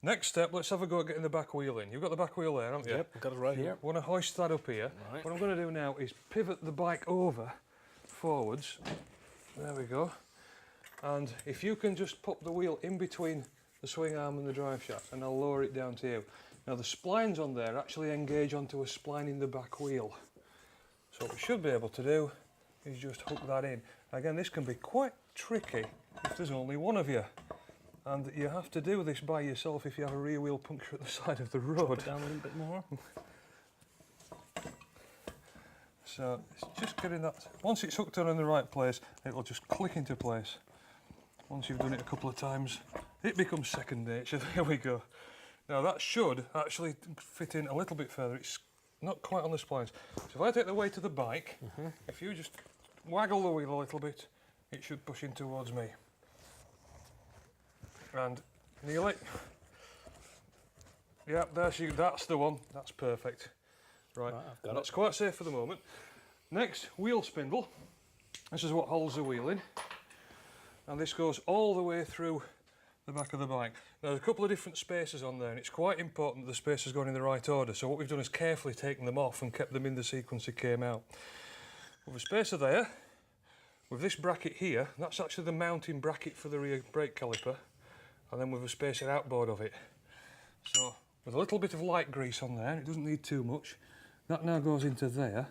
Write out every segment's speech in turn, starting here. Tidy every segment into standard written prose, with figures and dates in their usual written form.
Next step, let's have a go at getting the back wheel in. You've got the back wheel there, haven't you? Yep, I've got it right here. I want to hoist that up here. Right. What I'm going to do now is pivot the bike over forwards. There we go. And if you can just pop the wheel in between the swing arm and the drive shaft, and I'll lower it down to you. Now the splines on there actually engage onto a spline in the back wheel. So what we should be able to do is just hook that in. Again, this can be quite tricky if there's only one of you. And you have to do this by yourself if you have a rear wheel puncture at the side of the road. Put down a little bit more. So it's just getting that, once it's hooked on in the right place, it'll just click into place. Once you've done it a couple of times, it becomes second nature. There we go. Now that should actually fit in a little bit further. It's not quite on the splines. So if I take the weight of the bike, if you just waggle the wheel a little bit, it should push in towards me. And nearly. Yeah, that's the one. That's perfect. Right, I've got that's it. quite safe for the moment. Next, wheel spindle. This is what holds the wheel in. And this goes all the way through the back of the bike. Now, there's a couple of different spacers on there, and it's quite important that the spacers go in the right order. So what we've done is carefully taken them off and kept them in the sequence they came out. With a spacer there, with this bracket here, that's actually the mounting bracket for the rear brake caliper, and then with a spacer outboard of it. So with a little bit of light grease on there, it doesn't need too much, that now goes into there,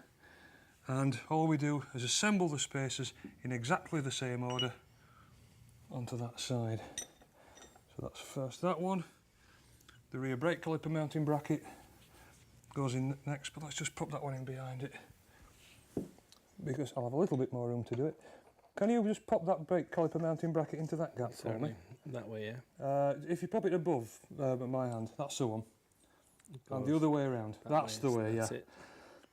and all we do is assemble the spacers in exactly the same order onto that side. So that's first that one, the rear brake caliper mounting bracket goes in next, but let's just pop that one in behind it because I'll have a little bit more room to do it. Can you just pop that brake caliper mounting bracket into that gap for me? That way, yeah. If you pop it above my hand, that's the one. And the other way around, that's the way, that's yeah. it.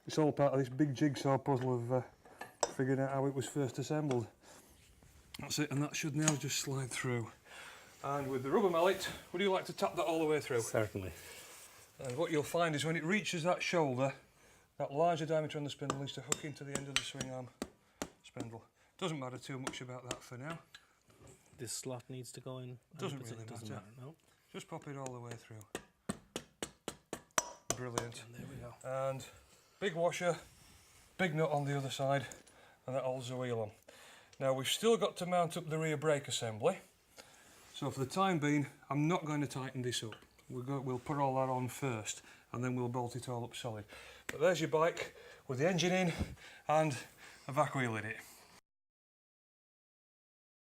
It's all part of this big jigsaw puzzle of figuring out how it was first assembled. That's it, and that should now just slide through. And with the rubber mallet, would you like to tap that all the way through? Certainly. And what you'll find is when it reaches that shoulder, that larger diameter on the spindle needs to hook into the end of the swing arm spindle. Doesn't matter too much about that for now. This slot needs to go in. Doesn't really matter. No. Just pop it all the way through. Brilliant. And there we go. And big washer, big nut on the other side, and that holds the wheel on. Now we've still got to mount up the rear brake assembly. So for the time being, I'm not going to tighten this up. We'll put all that on first, and then we'll bolt it all up solid. But there's your bike with the engine in and a back wheel in it.